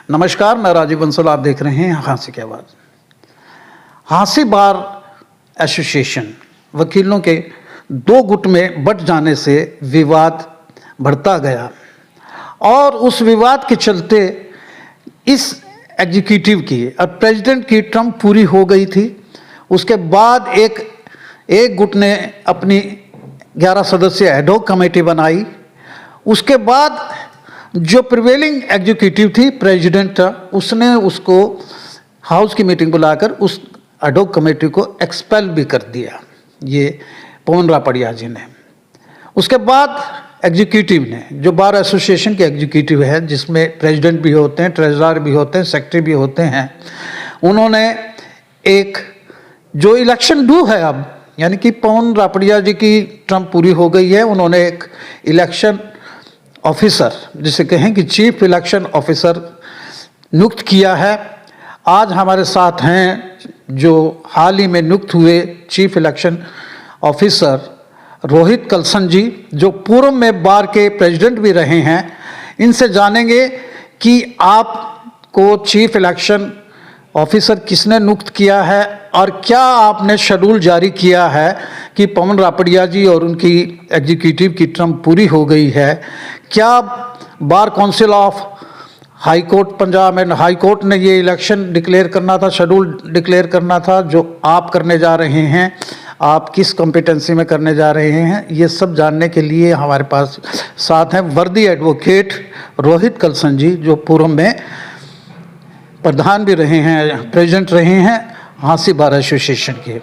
नमस्कार, मैं राजीव बंसल। आप देख रहे हैं हाँसी की आवाज़। हाँसी बार एसोसिएशन वकीलों के दो गुट में बंट जाने से विवाद बढ़ता गया और उस विवाद के चलते इस एग्जीक्यूटिव की और प्रेसिडेंट की टर्म पूरी हो गई थी। उसके बाद एक गुट ने अपनी 11 सदस्यीय एडहॉक कमेटी बनाई। उसके बाद जो प्रिवेलिंग एग्जीक्यूटिव थी, प्रेसिडेंट था, उसने उसको हाउस की मीटिंग बुलाकर उस एडहॉक कमेटी को एक्सपेल भी कर दिया, ये पवन रापड़िया जी ने। उसके बाद एग्जीक्यूटिव ने, जो बार एसोसिएशन के एग्जीक्यूटिव है, जिसमें प्रेसिडेंट भी होते हैं, ट्रेजरर भी होते हैं, सेक्रेटरी भी होते हैं, उन्होंने एक जो इलेक्शन ड्यू है अब, यानी कि पवन रापड़िया जी की टर्म पूरी हो गई है, उन्होंने एक इलेक्शन ऑफिसर, जिसे कहें कि चीफ इलेक्शन ऑफिसर नियुक्त किया है। आज हमारे साथ हैं जो हाल ही में नियुक्त हुए चीफ इलेक्शन ऑफिसर रोहित कलसन जी, जो पूर्व में बार के प्रेसिडेंट भी रहे हैं। इनसे जानेंगे कि आपको चीफ इलेक्शन ऑफिसर किसने नियुक्त किया है और क्या आपने शेड्यूल जारी किया है कि पवन रापड़िया जी और उनकी एग्जीक्यूटिव की टर्म पूरी हो गई है। क्या bar council of high court Punjab and high court ने ये इलेक्शन डिक्लेयर करना था, शेड्यूल डिक्लेयर करना था, जो आप करने जा रहे हैं, आप किस कॉम्पिटेंसी में करने जा रहे हैं, ये सब जानने के लिए हमारे पास साथ हैं वर्दी एडवोकेट रोहित कलसन जी, जो पूर्व में प्रधान भी रहे हैं, प्रेसिडेंट रहे हैं हाँसी बार एसोसिएशन के।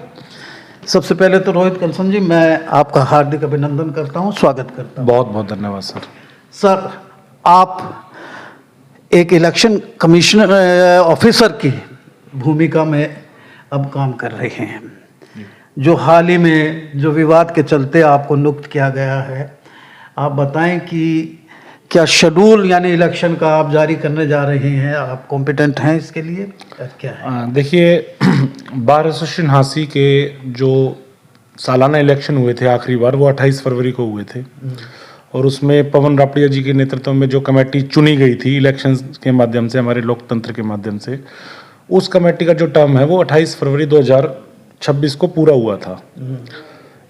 सबसे पहले तो रोहित कलसन जी, मैं आपका हार्दिक अभिनंदन करता हूं, स्वागत करता हूं। बहुत बहुत धन्यवाद सर। सर, आप एक इलेक्शन कमिश्नर ऑफिसर की भूमिका में अब काम कर रहे हैं, जो हाल ही में जो विवाद के चलते आपको नियुक्त किया गया है। आप बताएं कि क्या शेड्यूल यानी इलेक्शन का आप जारी करने जा रहे हैं, आप कॉम्पिटेंट हैं इसके लिए, क्या है? देखिए, बार एसोसिएशन हाँसी के जो सालाना इलेक्शन हुए थे आखिरी बार, वो 28 फरवरी को हुए थे और उसमें पवन रापड़िया जी के नेतृत्व में जो कमेटी चुनी गई थी इलेक्शन के माध्यम से, हमारे लोकतंत्र के माध्यम से, उस कमेटी का जो टर्म है वो 28 फरवरी 2026 को पूरा हुआ था।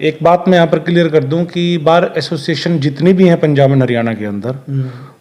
एक बात मैं यहाँ पर क्लियर कर दूं कि बार एसोसिएशन जितनी भी हैं पंजाब एंड हरियाणा के अंदर,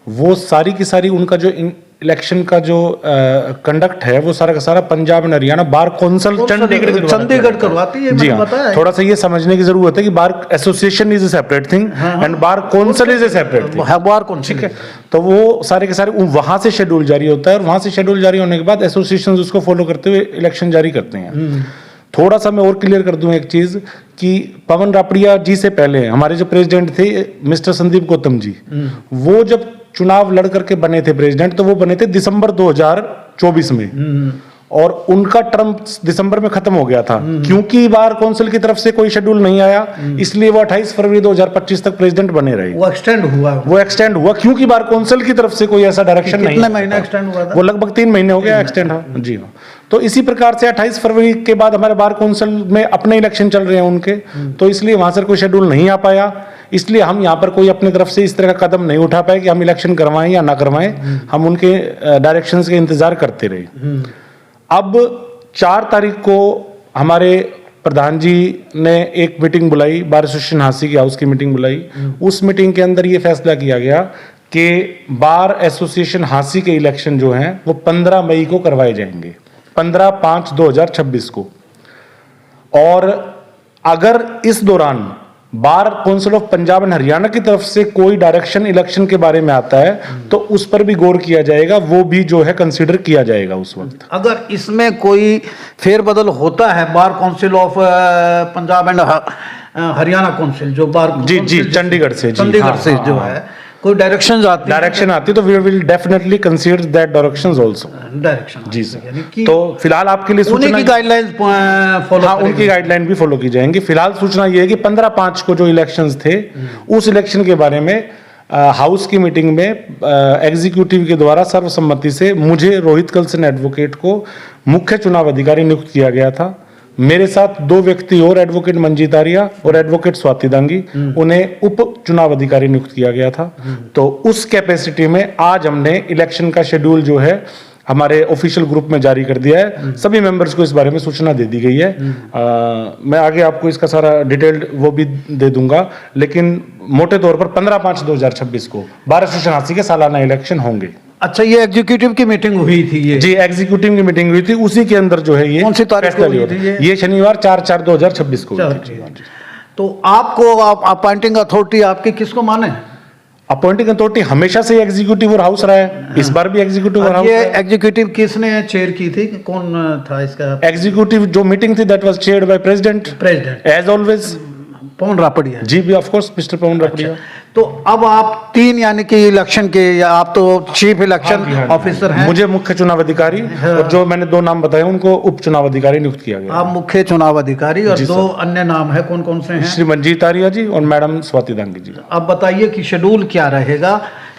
वो सारी की सारी उनका जो इलेक्शन का जो कंडक्ट है, वो सारा का सारा Punjab and Haryana bar council Chandigarh करवाती है। जी हाँ, थोड़ा सा ये समझने की जरूरत है कि bar association is a separate thing and bar council is a separate thing. Bar council, ठीक है। तो वो सारे के सारे वहां से शेड्यूल जारी होता है और वहां से शेड्यूल जारी होने के बाद एसोसिएशन उसको फॉलो करते हुए इलेक्शन जारी करते हैं। थोड़ा सा मैं और क्लियर कर दूं एक चीज कि पवन रापड़िया जी से पहले हमारे जो प्रेसिडेंट थे मिस्टर संदीप गौतम जी, वो जब चुनाव लड़ करके बने थे प्रेसिडेंट, तो वो बने थे दिसंबर 2024 में और उनका टर्म दिसंबर में खत्म हो गया था। क्योंकि बार काउंसिल की तरफ से कोई शेड्यूल नहीं आया, इसलिए वो 28 फरवरी 2025 तक प्रेसिडेंट बने रहे। वो एक्सटेंड हुआ क्योंकि बार काउंसिल की तरफ से कोई ऐसा डायरेक्शन नहीं। कितने महीने एक्सटेंड हुआ था? वो लगभग 3 महीने हो गया एक्सटेंड। हाँ जी हाँ। तो इसी प्रकार से 28 फरवरी के बाद हमारे बार काउंसिल में अपने इलेक्शन चल रहे हैं उनके, तो इसलिए वहां से कोई शेड्यूल नहीं आ पाया। इसलिए हम यहाँ पर कोई अपनी तरफ से इस तरह का कदम नहीं उठा पाए कि हम इलेक्शन करवाएं या ना करवाएं। हम उनके डायरेक्शंस के इंतजार करते रहे। अब 4 तारीख को हमारे प्रधान जी ने एक मीटिंग बुलाई, बार एसोसिएशन हाँसी की हाउस की मीटिंग बुलाई। उस मीटिंग के अंदर ये फैसला किया गया कि बार एसोसिएशन हाँसी के इलेक्शन जो हैं वो 15 मई को करवाए जाएंगे, 15/5/2026 को। और अगर इस दौरान bar council of Punjab and Haryana की तरफ से कोई डायरेक्शन इलेक्शन के बारे में आता है तो उस पर भी गौर किया जाएगा, वो भी जो है कंसीडर किया जाएगा उस वक्त। अगर इसमें कोई फेरबदल होता है, bar council of Punjab and Haryana council, जो बार जी चंडीगढ़ से जो है, कोई डायरेक्शन आती तो we will definitely consider that directions also. Direction जी सर। तो फिलहाल आपके लिए सूचना, उनकी गाइडलाइंस फॉलो, हाँ उनकी गाइडलाइन भी फॉलो की जाएंगी। फिलहाल सूचना ये है कि 15/5 को जो इलेक्शंस थे, उस इलेक्शन के बारे में हाउस की मीटिंग में एग्जीक्यूटिव के द्वारा सर्वसम्मति से मुझे रोहित कलसन एडवोकेट को मुख्य चुनाव अधिकारी नियुक्त किया गया था। मेरे साथ दो व्यक्ति और, एडवोकेट मंजीत आर्या और एडवोकेट स्वाति दांगी, उन्हें उप चुनाव अधिकारी नियुक्त किया गया था। तो उस कैपेसिटी में आज हमने इलेक्शन का शेड्यूल जो है हमारे ऑफिशियल ग्रुप में जारी कर दिया है। सभी मेंबर्स को इस बारे में सूचना दे दी गई है। मैं आगे आपको इसका सारा डिटेल्ड वो भी दे दूंगा, लेकिन मोटे तौर पर 15/5/2026 को 1288 के सालाना इलेक्शन होंगे। अच्छा, ये एग्जीक्यूटिव की मीटिंग हुई थी ये? जी, एग्जीक्यूटिव की मीटिंग हुई थी, उसी के अंदर जो है ये कौन सी तारीख को हुई थी ये शनिवार 4/4/2026 को हुई थी। तो आपको अपॉइंटिंग अथॉरिटी आपकी किसको माने? अपॉइंटिंग अथॉरिटी हमेशा से एग्जीक्यूटिव और हाउस रहा है, इस बार भी एग्जीक्यूटिव और हाउस। ये एग्जीक्यूटिव किसने चेयर की थी, कौन था इसका? एग्जीक्यूटिव जो मीटिंग थी that was chaired by president as always, Pawan Rapria ji भी, of course mister Pawan Rapria. तो अब आप 3 यानी कि इलेक्शन के, या आप तो चीफ इलेक्शन ऑफिसर हैं? मुझे मुख्य चुनाव अधिकारी और जो मैंने 2 नाम बताए उनको उप चुनाव अधिकारी नियुक्त किया गया। आप मुख्य चुनाव अधिकारी, और 2 अन्य नाम है, कौन कौन से हैं? श्री मंजीत आर्या जी और मैडम स्वाति दांगी जी। अब बताइए कि शेड्यूल क्या रहेगा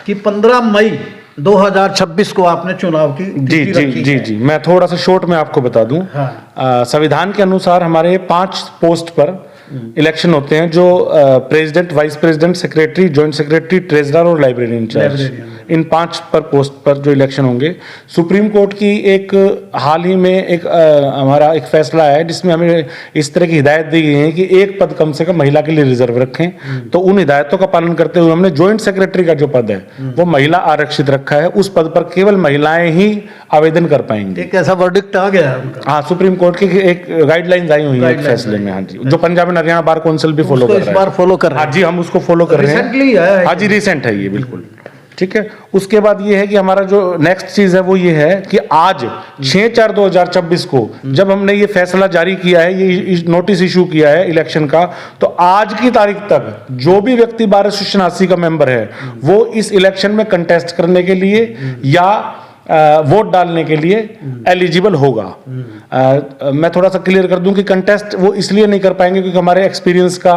कि 15 मई 2026 को आपने चुनाव की जी जी जी जी मैं थोड़ा सा शॉर्ट में आपको बता दूं। संविधान के अनुसार हमारे 5 पोस्ट पर इलेक्शन होते हैं, जो president, vice president, secretary, joint secretary, treasurer और लाइब्रेरियन इंचार्ज, इन 5 पर पोस्ट पर जो इलेक्शन होंगे। सुप्रीम कोर्ट की एक हाल ही में एक हमारा एक फैसला है जिसमें हमें इस तरह की हिदायत दी गई है कि एक पद कम से कम महिला के लिए रिजर्व रखें। तो उन हिदायतों का पालन करते हुए हमने जॉइंट सेक्रेटरी का जो पद है वो महिला आरक्षित रखा है। उस पद पर केवल महिलाएं ही आवेदन कर पाएंगे। एक ऐसा वर्डिक्ट आ गया है उनका? हाँ, सुप्रीम कोर्ट की एक गाइडलाइंस आई हुई है एक फैसले में। हाँ जी, जो Punjab and Haryana bar council भी फॉलो कर रहा है। इस बार फॉलो कर रहे हैं? हाँ जी, हम उसको फॉलो कर रहे हैं। रिसेंटली है? हाँ जी, रिसेंट है ये, बिल्कुल ठीक है। उसके बाद ये है कि हमारा जो नेक्स्ट चीज है वो ये है कि आज 6/4/2026 को जब हमने ये फैसला जारी किया है, ये नोटिस इशू किया है इलेक्शन का, तो आज की तारीख तक जो भी व्यक्ति 1288 का मेंबर है वो इस इलेक्शन में कंटेस्ट करने के लिए या वोट डालने के लिए एलिजिबल होगा। मैं थोड़ा सा क्लियर कर दूं कि कंटेस्ट वो इसलिए नहीं कर पाएंगे क्योंकि हमारे एक्सपीरियंस का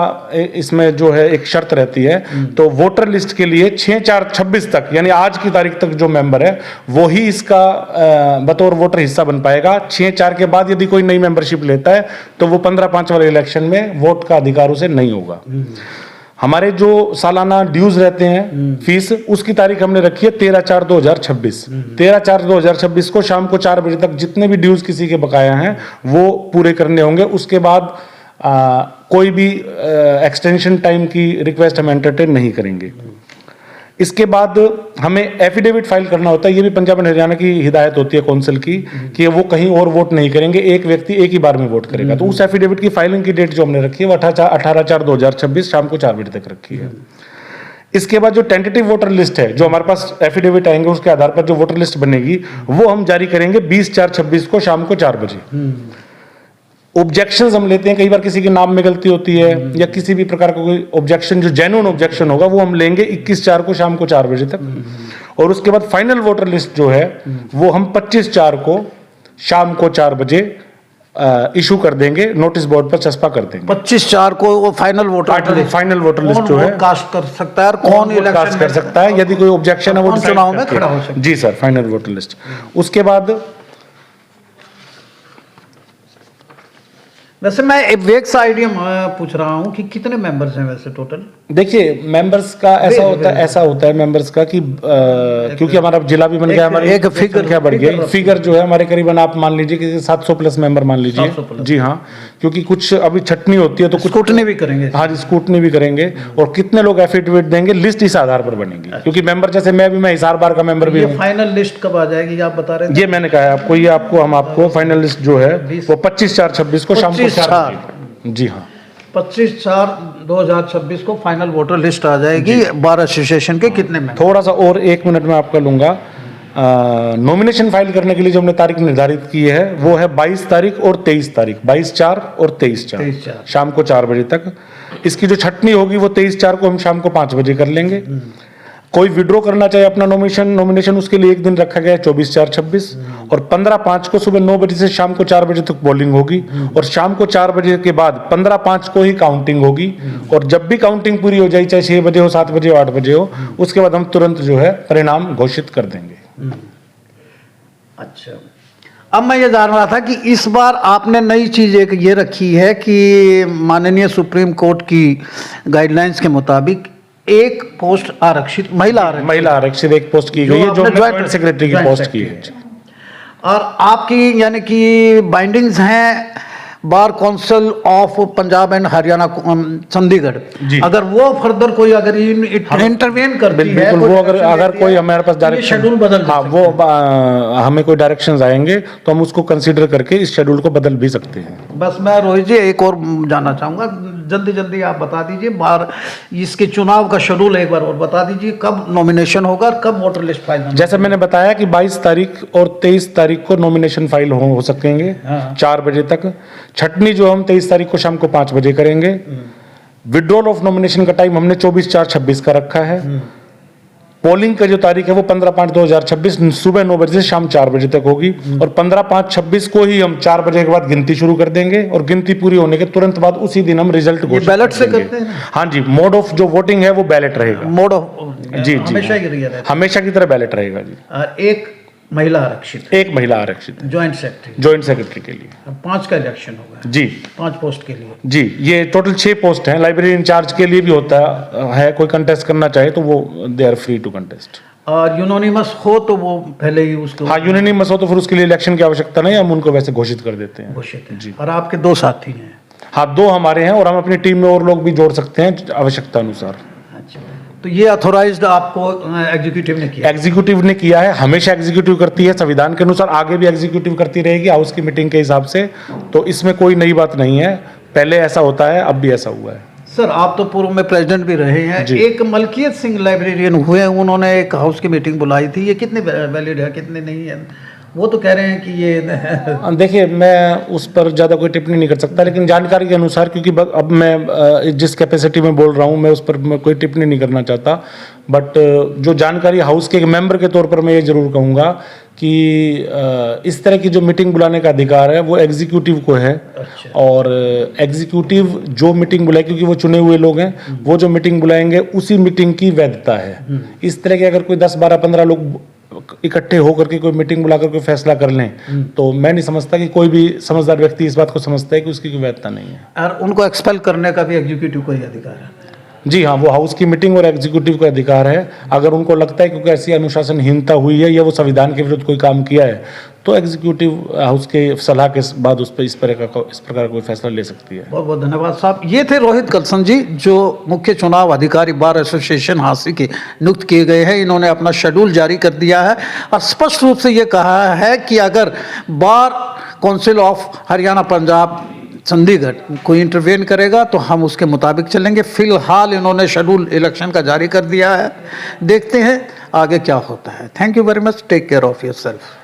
इसमें जो है एक शर्त रहती है। तो वोटर लिस्ट के लिए 6/4/26 तक, यानी आज की तारीख तक जो मेंबर है वो ही इसका बतौर वोटर हिस्सा बन पाएगा। 6/4 के बाद यदि कोई नई मेंबरशिप लेता है तो वो 15/5 वाले इलेक्शन में वोट का अधिकार उसे नहीं होगा। हमारे जो सालाना ड्यूज रहते हैं फीस, उसकी तारीख हमने रखी है 13/4/2026। 13/4/2026 को शाम को 4 बजे तक जितने भी ड्यूज किसी के बकाया हैं वो पूरे करने होंगे। उसके बाद कोई भी एक्सटेंशन टाइम की रिक्वेस्ट हम एंटरटेन नहीं करेंगे। इसके बाद हमें एफिडेविट फाइल करना होता है। ये भी पंजाब एंड हरियाणा की हिदायत होती है काउंसिल की कि वो कहीं और वोट नहीं करेंगे, एक व्यक्ति एक ही बार में वोट करेगा। तो उस एफिडेविट की फाइलिंग की डेट जो हमने रखी है वो 18/4/2026 शाम को 4 बजे तक रखी है। इसके बाद जो टेंटेटिव वोटर लिस्ट है, जो हमारे पास एफिडेविट आएंगे उसके आधार पर जो वोटर लिस्ट बनेगी वो हम जारी करेंगे 20/4/26 को शाम को 4 बजे। ऑब्जेक्शंस हम लेते हैं, कई बार किसी के नाम में गलती होती है या किसी भी प्रकार का कोई ऑब्जेक्शन जो जेन्युइन ऑब्जेक्शन होगा वो हम लेंगे 21/4 को शाम को 4 बजे तक। और उसके बाद फाइनल वोटर लिस्ट जो है वो हम 25/4 को शाम को 4 बजे इशू कर देंगे, नोटिस बोर्ड पर चस्पा कर देंगे। 25/4 को वो फाइनल वोटर लिस्ट जो है कास्ट कर सकता है और कौन कास्ट कर सकता है, यदि कोई ऑब्जेक्शन है वो चुनाव में खड़ा हो सकता है। जी सर, फाइनल वोटर लिस्ट। उसके बाद वैसे मैं एक वेग सा आइडिया पूछ रहा हूँ कि कितने मेंबर्स हैं वैसे टोटल? देखिए, मेंबर्स का ऐसा होता है मेंबर्स का कि क्योंकि हमारा जिला भी बन गया, हमारी एक फिगर क्या बढ़ गई, फिगर जो है हमारे करीबन आप मान लीजिए कि 700 प्लस मेंबर मान लीजिए। जी हाँ, क्योंकि कुछ अभी छटनी होती है तो कुछ स्कूटनी भी करेंगे। हाँ जी, स्कूटनी भी करेंगे और कितने लोग एफिडेविट देंगे लिस्ट इस आधार पर बनेगी। क्योंकि मेंबर जैसे मैं हिसार बार का मेंबर भी हूँ। फाइनल लिस्ट कब आ जाएगी आप बता रहे थे? ये मैंने कहा है आपको, ये आपको हम आपको फाइनल लिस्ट जो है वो 25/4/26 को शाम को 4 बजे। जी हाँ, 25/4/2026 को फाइनल वोटर लिस्ट आ जाएगी। बार एसोसिएशन के कितने में? थोड़ा सा और 1 मिनट में आपका लूंगा। नॉमिनेशन फाइल करने के लिए जो हमने तारीख निर्धारित की है वो है 22 तारीख और 23 तारीख, 22/4 और 23/4 शाम को 4 बजे तक। इसकी जो छटनी होगी वो 23/4 को हम शाम को 5 बजे कर लेंगे। कोई विड्रॉ करना चाहे अपना नॉमिनेशन उसके लिए एक दिन रखा गया है 24/4/26 और 15/5 को सुबह 9 बजे से शाम को 4 बजे तक पोलिंग होगी और शाम को 4 बजे के बाद 15/5 को ही काउंटिंग होगी और जब भी काउंटिंग पूरी हो जाए, चाहे 6 बजे हो, 7 बजे हो, 8 बजे हो, उसके बाद हम तुरंत जो है परिणाम घोषित कर देंगे। अच्छा, अब मैं ये जान रहा था कि इस बार आपने नई चीज एक ये रखी है कि माननीय सुप्रीम कोर्ट की गाइडलाइंस के मुताबिक एक पोस्ट आरक्षित महिला आरक्षित एक पोस्ट की गई है जो जॉइंट सेक्रेटरी की पोस्ट की है। और आपकी यानी कि बाइंडिंग्स हैं bar council of Punjab and Haryana Chandigarh, अगर वो फर्दर कोई अगर इंटरवेन करती है वो अगर कोई हमारे पास डायरेक्शन शेड्यूल बदल, हाँ वो हमें कोई डायरेक्शंस आएंगे तो हम उसको कंसीडर करके इस शेड्यूल को बदल भी सकते हैं। बस मैं रोहित जी एक और जानना चाहूँगा, जल्दी आप बता दीजिए बार इसके चुनाव का शेड्यूल एक बार और बता दीजिए, कब नॉमिनेशन होगा और कब वोटर लिस्ट फाइल? जैसे मैंने बताया कि 22 तारीख और 23 तारीख को नॉमिनेशन फाइल हो सकेंगे 4 बजे तक। छटनी जो हम 23 तारीख को शाम को 5 बजे करेंगे। विड्रॉल ऑफ नॉमिनेशन का टाइम हमने 24/4/26 का रखा है। पोलिंग का जो तारीख है वो 15/5/2026 सुबह 9 बजे से शाम 4 बजे तक होगी और 15/5/26 को ही हम 4 बजे के बाद गिनती शुरू कर देंगे और गिनती पूरी होने के तुरंत बाद उसी दिन हम रिजल्ट घोषित बैलेट से करते हैं? हाँ जी, मोड ऑफ जो वोटिंग है वो बैलेट रहेगा। मोड ऑफ जी हमेशा की तरह बैलेट रहेगा जी। एक महिला आरक्षित ज्वाइंट सेक्रेटरी के लिए 5 का इलेक्शन होगा जी, 5 पोस्ट के लिए जी। ये टोटल 6 पोस्ट हैं। लाइब्रेरी इंचार्ज के लिए भी होता है, कोई कंटेस्ट करना चाहे तो वो they are free to contest. और यूनोनिमस हो तो वो पहले ही उसको, हाँ यूनोनिमस हो तो फिर उसके लिए इलेक्शन की आवश्यकता नहीं, हम उनको वैसे घोषित कर देते हैं। जी। और आपके 2 साथी हैं? हाँ 2 हमारे हैं और हम अपनी टीम में और लोग भी जोड़ सकते हैं आवश्यकता अनुसार। तो ये ऑथोराइज्ड आपको एग्जीक्यूटिव ने किया है, हमेशा एग्जीक्यूटिव करती है संविधान के अनुसार, आगे भी एग्जीक्यूटिव करती रहेगी हाउस की मीटिंग के हिसाब से, तो इसमें कोई नई बात नहीं है। पहले ऐसा होता है, अब भी ऐसा हुआ है। सर आप तो पूर्व में प्रेसिडेंट भी रहे हैं, एक मलकियत सिंह लाइब्रेरियन हुए, उन्होंने एक हाउस की मीटिंग बुलाई थी, ये कितने वैलिड है कितने नहीं है? वो तो कह रहे हैं कि ये देखिए मैं उस पर ज़्यादा कोई टिप्पणी नहीं कर सकता, लेकिन जानकारी के अनुसार, क्योंकि अब मैं जिस कैपेसिटी में बोल रहा हूँ मैं उस पर मैं कोई टिप्पणी नहीं करना चाहता, बट जो जानकारी हाउस के एक मेंबर के तौर पर मैं ये जरूर कहूँगा कि इस तरह की जो मीटिंग बुलाने का अधिकार है वो एग्जीक्यूटिव को है। अच्छा। और एग्जीक्यूटिव जो मीटिंग बुलाए, क्योंकि वो चुने हुए लोग हैं, वो जो मीटिंग बुलाएंगे उसी मीटिंग की वैधता है। इस तरह के अगर कोई 10, 12, 15 लोग इकट्ठे होकर के कोई मीटिंग बुलाकर कोई फैसला कर लें तो मैं नहीं समझता कि कोई भी समझदार व्यक्ति इस बात को समझता है कि उसकी कोई वैधता नहीं है। और उनको एक्सपेल करने का भी एग्जीक्यूटिव को ही अधिकार है? जी हाँ, वो हाउस की मीटिंग और एग्जीक्यूटिव का अधिकार है। अगर उनको लगता है क्योंकि ऐसी अनुशासनहीनता हुई है या वो संविधान के विरुद्ध कोई काम किया है तो एग्जीक्यूटिव हाउस के सलाह के बाद उस पर इस प्रकार कोई फैसला ले सकती है। बहुत बहुत धन्यवाद साहब। ये थे रोहित कलसन जी जो मुख्य चुनाव अधिकारी बार एसोसिएशन हांसी के नियुक्त किए गए हैं। इन्होंने अपना शेड्यूल जारी कर दिया है और स्पष्ट रूप से ये कहा है कि अगर bar council of Haryana Punjab Chandigarh कोई इंटरवेन करेगा तो हम उसके मुताबिक चलेंगे। फिलहाल इन्होंने शेड्यूल इलेक्शन का जारी कर दिया है, देखते हैं आगे क्या होता है। Thank you very much, take care of yourself.